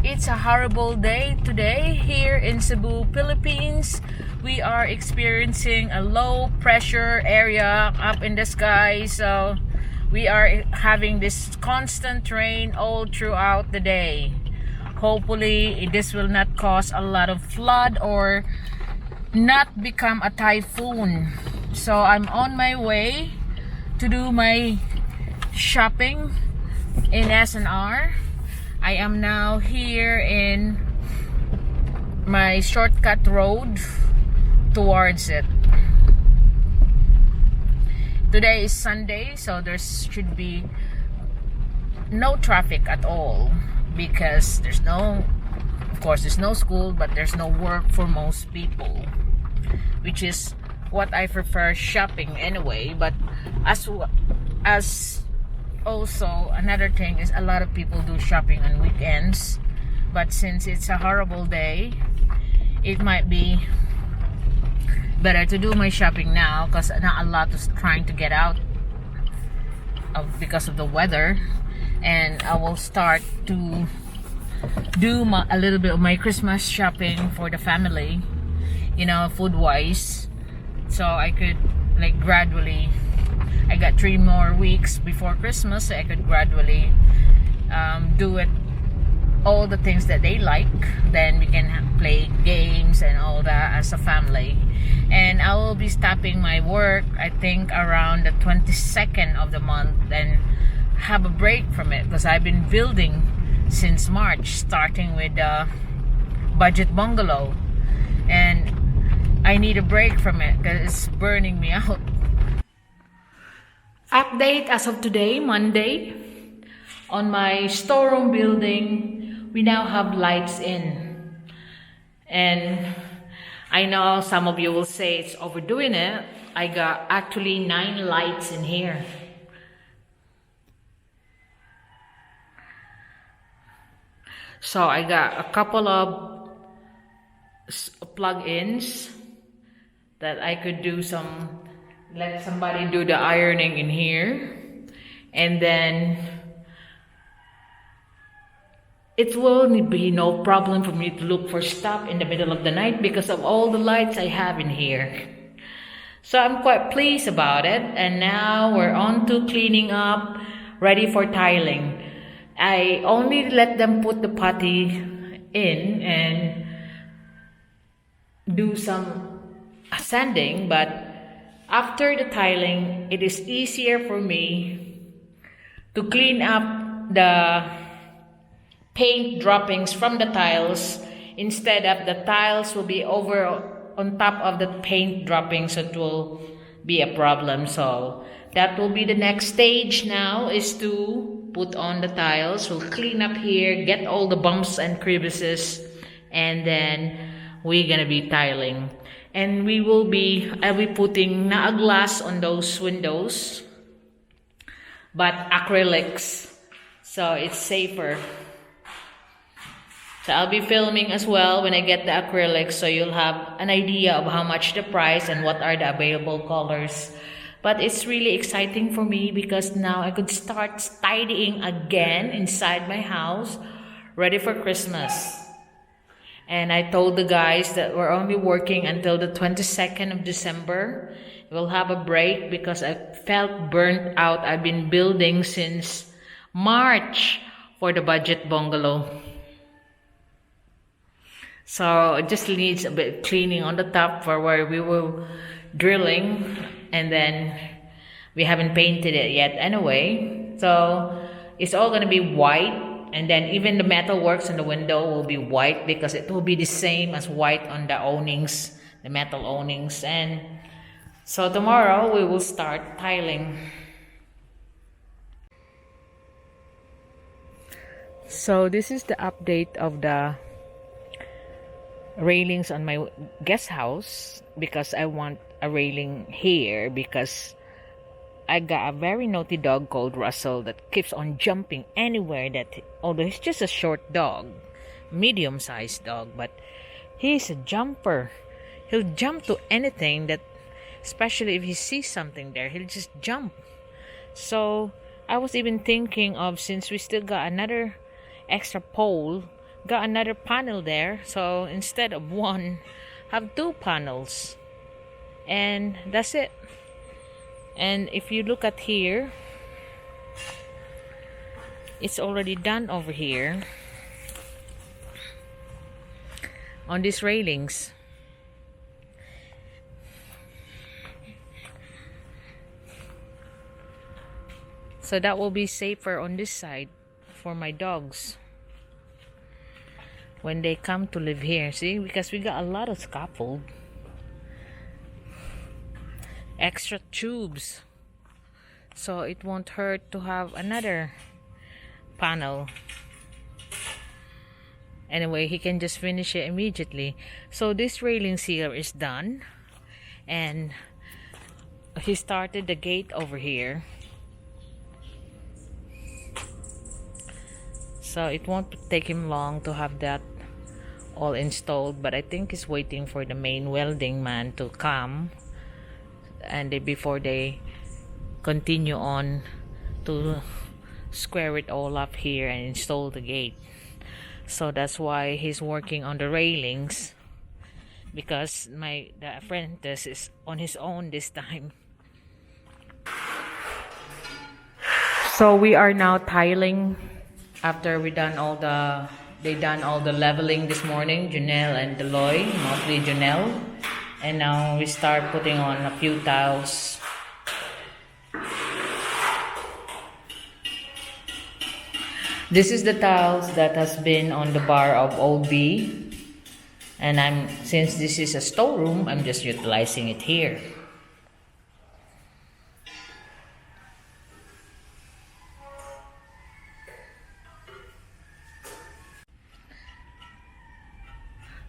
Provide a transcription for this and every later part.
It's a horrible day today here in Cebu, Philippines. We are experiencing a low pressure area up in the sky, so we are having this constant rain all throughout the day. Hopefully this will not cause a lot of flood or not become a typhoon. So I'm on my way to do my shopping in SNR. I am now here in my shortcut road towards it. Today is Sunday, so there should be no traffic at all because there's no school, but there's no work for most people, which is what I prefer shopping anyway. But as also another thing is a lot of people do shopping on weekends, but since it's a horrible day, it might be better to do my shopping now because not a lot is trying to get out because of the weather. And I will start to do a little bit of my Christmas shopping for the family, food wise, so I could gradually, I got 3 more weeks before Christmas, so I could gradually do it, all the things that they like. Then we can play games and all that as a family. And I will be stopping my work, I think around the 22nd of the month, and have a break from it because I've been building since March, starting with the budget bungalow, and I need a break from it because it's burning me out. Update as of today, Monday, on my storeroom building, we now have lights in. And I know some of you will say it's overdoing it. I got actually 9 lights in here. So I got a couple of plug-ins that I could do let somebody do the ironing in here, and then it will be no problem for me to look for stuff in the middle of the night because of all the lights I have in here. So I'm quite pleased about it. And now we're on to cleaning up, ready for tiling. I only let them put the putty in and do some sanding, but after the tiling, it is easier for me to clean up the paint droppings from the tiles instead of the tiles will be over on top of the paint droppings, so it will be a problem. So that will be the next stage now, is to put on the tiles. We'll clean up here, get all the bumps and crevices, and then we're gonna be tiling. And I'll be putting not a glass on those windows, but acrylics, so it's safer. So I'll be filming as well when I get the acrylics, so you'll have an idea of how much the price and what are the available colors. But it's really exciting for me because now I could start tidying again inside my house, ready for Christmas. And I told the guys that we're only working until the 22nd of December. We'll have a break because I felt burnt out. I've been building since March for the budget bungalow. So it just needs a bit of cleaning on the top for where we were drilling. And then we haven't painted it yet anyway. So it's all going to be white. And then even the metal works on the window will be white because it will be the same as white on the awnings, the metal awnings. And so tomorrow we will start tiling. So this is the update of the railings on my guest house, because I want a railing here because I got a very naughty dog called Russell that keeps on jumping anywhere although he's just a short dog, medium-sized dog, but he's a jumper. He'll jump to anything especially if he sees something there, he'll just jump. So I was even thinking of, since we still got another extra pole, got another panel there, so instead of one, have two panels, and that's it. And if you look at here, it's already done over here on these railings. So that will be safer on this side for my dogs when they come to live here. See, because we got a lot of scaffold, extra tubes, so it won't hurt to have another panel. Anyway, he can just finish it immediately. So this railings here is done, and he started the gate over here, so it won't take him long to have that all installed. But I think he's waiting for the main welding man to come, and before they continue on to square it all up here and install the gate. So that's why he's working on the railings, because the apprentice is on his own this time. So we are now tiling after they done all the leveling this morning, Janelle and Deloy, mostly Janelle. And now we start putting on a few tiles. This is the tiles that has been on the bar of Old B, and since this is a storeroom, I'm just utilizing it here.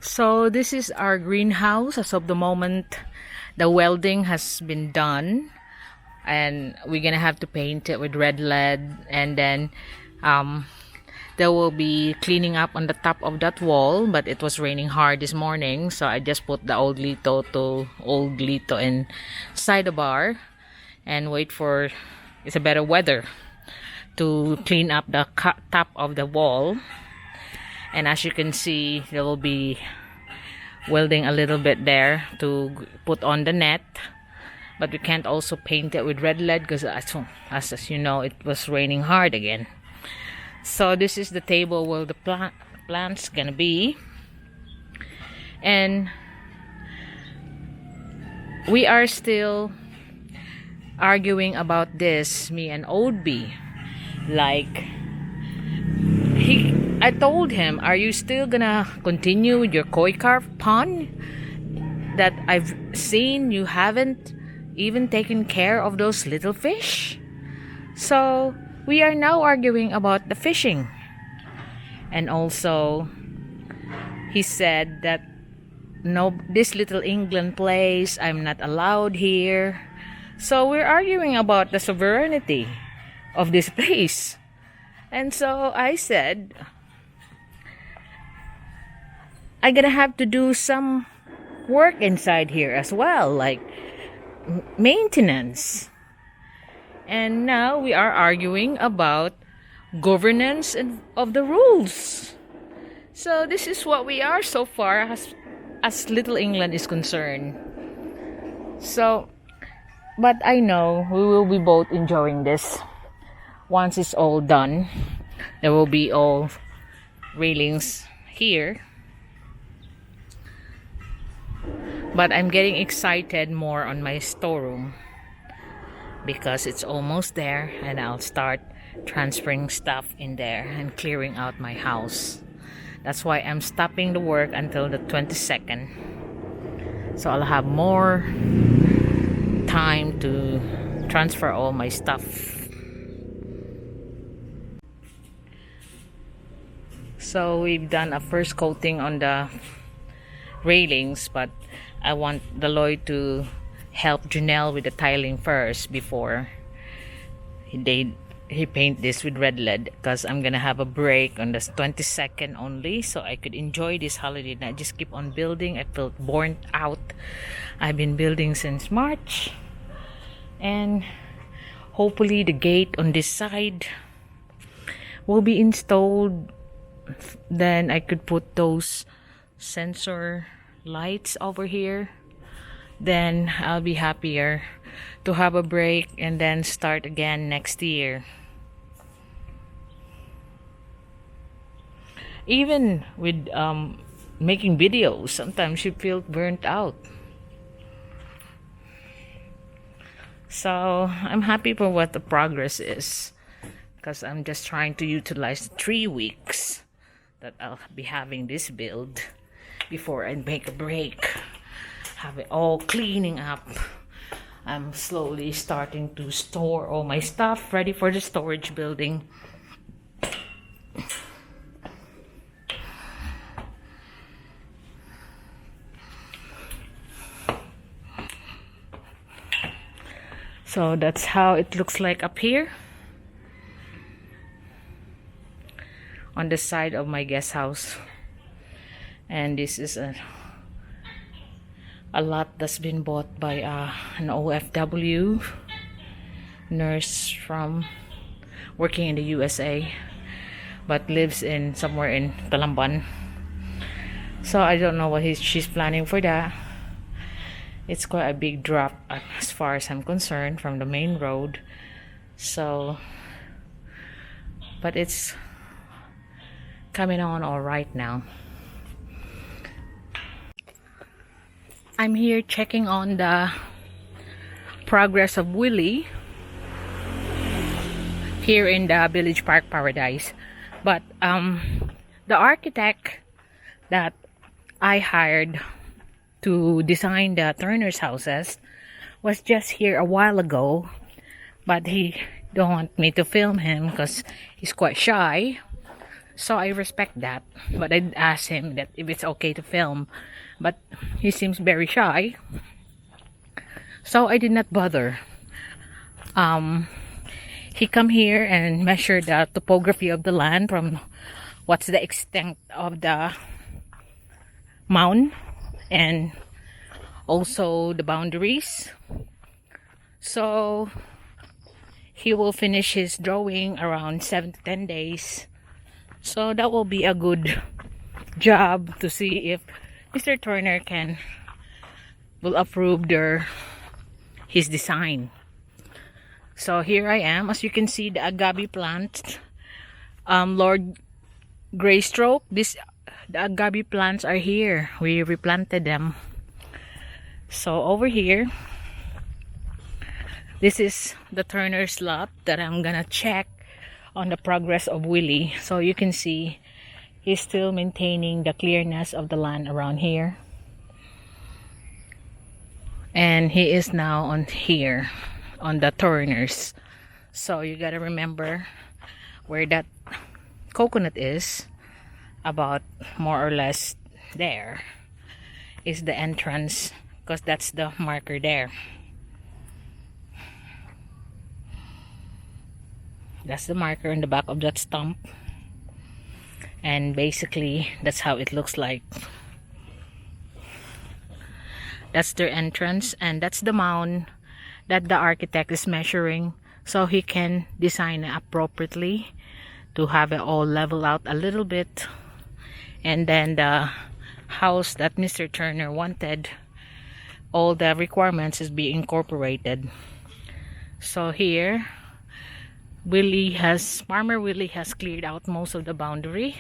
So this is our greenhouse. As of the moment, the welding has been done, and we're gonna have to paint it with red lead, and then there will be cleaning up on the top of that wall. But it was raining hard this morning, so I just put the old Lito inside the bar and wait for it's a better weather to clean up the top of the wall. And as you can see, there will be welding a little bit there to put on the net, but we can't also paint it with red lead because as you know, it was raining hard again. So this is the table where the plant's gonna be, and we are still arguing about this, me and Old B. Like, I told him, are you still gonna continue with your koi carp pond that I've seen you haven't even taken care of those little fish? So we are now arguing about the fishing. And also he said that no, this Little England place, I'm not allowed here. So we're arguing about the sovereignty of this place. And so I said, I'm gonna have to do some work inside here as well, like maintenance. And now we are arguing about governance and of the rules. So this is what we are so far as Little England is concerned. So, but I know we will be both enjoying this. Once it's all done, there will be all railings here. But I'm getting excited more on my storeroom because it's almost there, and I'll start transferring stuff in there and clearing out my house. That's why I'm stopping the work until the 22nd. So I'll have more time to transfer all my stuff. So we've done a first coating on the railings, but I want Deloy to help Janelle with the tiling first before he paint this with red lead, because I'm gonna have a break on the 22nd only, so I could enjoy this holiday and not just keep on building. I felt burnt out. I've been building since March, and hopefully the gate on this side will be installed then I could put those sensor lights over here. Then I'll be happier to have a break and then start again next year. Even with making videos, sometimes you feel burnt out. So I'm happy for what the progress is, because I'm just trying to utilize the 3 weeks that I'll be having this build before I make a break. Have it all cleaning up. I'm slowly starting to store all my stuff ready for the storage building. So that's how it looks like up here on the side of my guest house. And this is a lot that's been bought by an OFW nurse from working in the USA, but lives in somewhere in Talamban. So I don't know what she's planning for that. It's quite a big drop as far as I'm concerned from the main road. So, but it's coming on all right now. I'm here checking on the progress of Willie here in the Village Park Paradise. But the architect that I hired to design the Turner's houses was just here a while ago, but he don't want me to film him because he's quite shy. So I respect that, but I asked him that if it's okay to film, but he seems very shy, so I did not bother. He come here and measured the topography of the land from what's the extent of the mound and also the boundaries. So he will finish his drawing around 7 to 10 days. So that will be a good job to see if Mr. Turner will approve his design. So here I am. As you can see, the agave plant, Lord Greystroke, the agave plants are here. We replanted them. So over here, this is the Turner's lot that I'm gonna check on the progress of Willie. So you can see he's still maintaining the clearness of the land around here. And he is now on here on the Turner's. So you gotta remember where that coconut is. About more or less there is the entrance, because that's the marker there. That's the marker in the back of that stump, and basically that's how it looks like. That's their entrance, and that's the mound that the architect is measuring so he can design it appropriately to have it all level out a little bit. And then the house that Mr. Turner wanted, all the requirements is being incorporated. So here Farmer Willie has cleared out most of the boundary.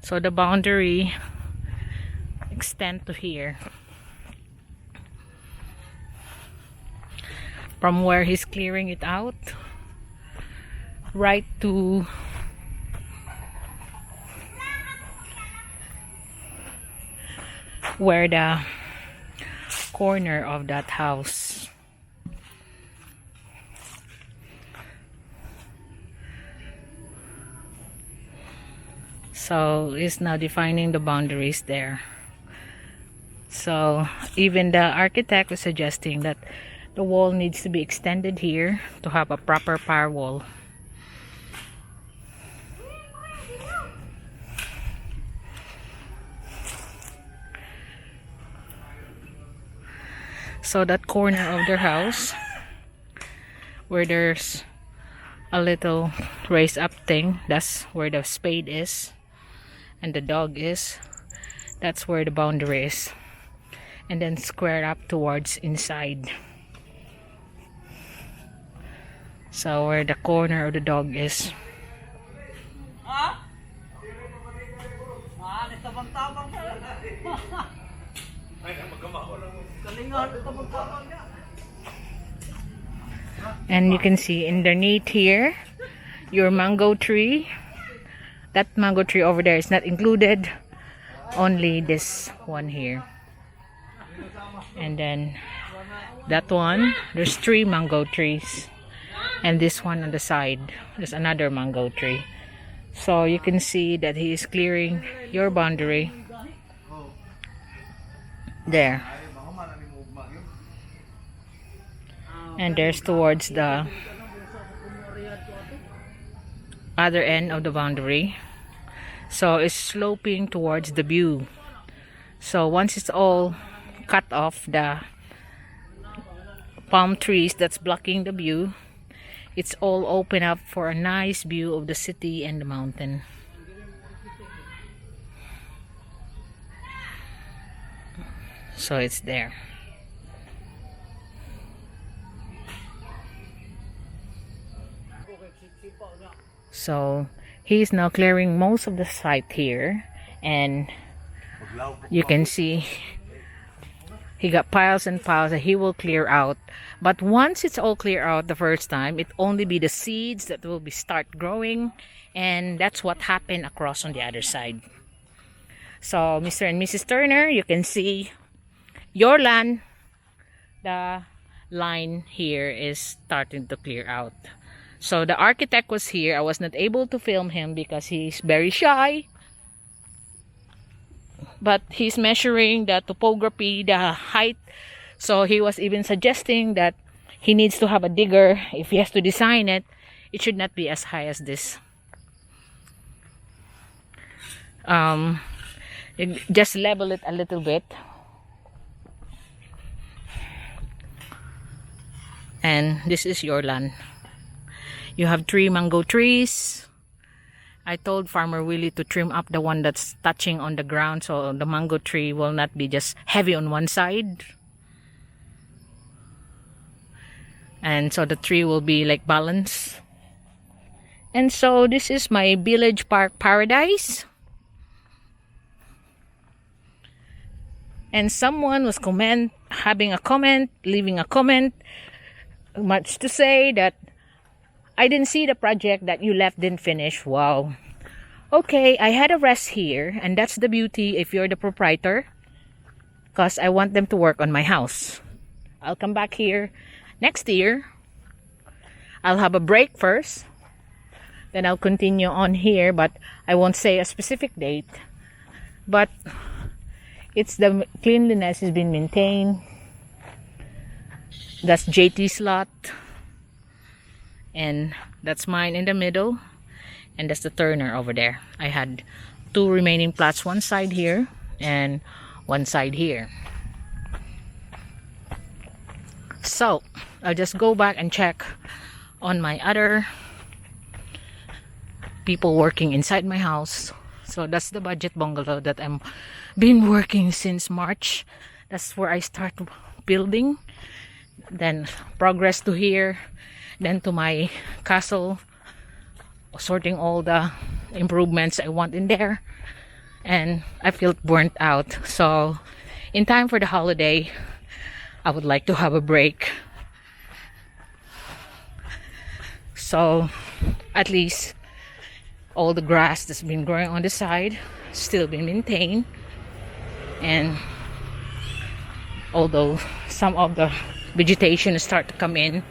So the boundary extends to here. From where he's clearing it out, right to where the corner of that house. So it's now defining the boundaries there. So even the architect was suggesting that the wall needs to be extended here to have a proper power wall. So that corner of their house where there's a little raised up thing. That's where the spade is, and the dog is. That's where the boundary is, and then square up towards inside. So where the corner of the dog is. And you can see underneath here your mango tree. That mango tree over there is not included, only this one here. And then that one, there's 3 mango trees, and this one on the side, there's another mango tree. So you can see that he is clearing your boundary there. And there's towards the other end of the boundary. So it's sloping towards the view. So once it's all cut off the palm trees that's blocking the view, it's all open up for a nice view of the city and the mountain. So it's there. So he's now clearing most of the site here, and you can see he got piles and piles that he will clear out. But once it's all clear out the first time, it only be the seeds that will be start growing, and that's what happened across on the other side. So Mr. and Mrs. Turner, you can see your land, the line here is starting to clear out. So the architect was here. I was not able to film him because he's very shy. But he's measuring the topography, the height. So he was even suggesting that he needs to have a digger. If he has to design it, it should not be as high as this. Just level it a little bit. And this is your land. You have 3 mango trees. I told Farmer Willie to trim up the one that's touching on the ground, so the mango tree will not be just heavy on one side. And so the tree will be like balanced. And so this is my village park paradise. And someone was leaving a comment, much to say that I didn't see the project that you left didn't finish. Wow. Okay, I had a rest here, and that's the beauty if you're the proprietor, because I want them to work on my house. I'll come back here next year. I'll have a break first, then I'll continue on here, but I won't say a specific date. But it's the cleanliness has been maintained. That's JT's lot. And that's mine in the middle, and that's the Turner over there. I had 2 remaining plots, one side here and one side here. So I'll just go back and check on my other people working inside my house. So that's the budget bungalow that I'm been working since March. That's where I start building, then progress to here, then to my castle, sorting all the improvements I want in there, and I feel burnt out. So in time for the holiday, I would like to have a break, so at least all the grass that's been growing on the side still been maintained, and although some of the vegetation start to come in,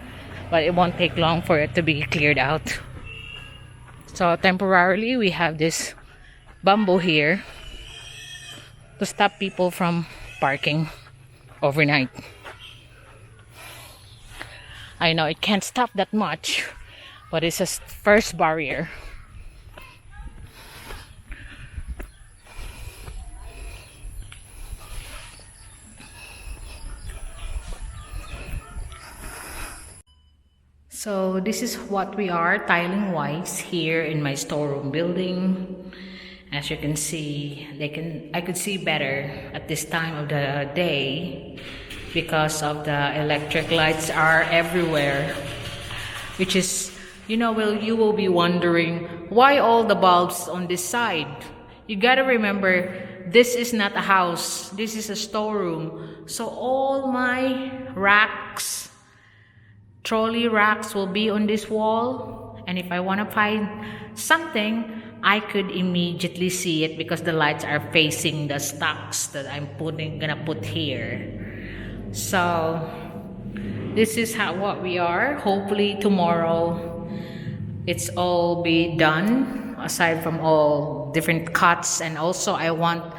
but it won't take long for it to be cleared out. So temporarily we have this bamboo here to stop people from parking overnight. I know it can't stop that much, but it's a first barrier. So this is what we are tiling wise here in my storeroom building. As you can see, I could see better at this time of the day because of the electric lights are everywhere, which is, you will be wondering why all the bulbs on this side. You gotta remember, this is not a house, this is a storeroom. So all my racks, trolley racks will be on this wall, and if I want to find something, I could immediately see it because the lights are facing the stocks that I'm gonna put here. So this is what we are. Hopefully tomorrow it's all be done, aside from all different cuts. And also I want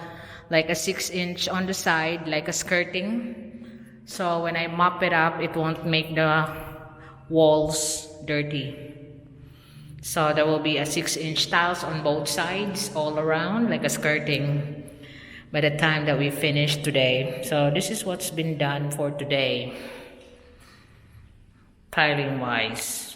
like a 6-inch on the side, like a skirting, so when I mop it up it won't make the walls dirty. So there will be a 6-inch tiles on both sides all around, like a skirting, by the time that we finish today. So this is what's been done for today, tiling wise.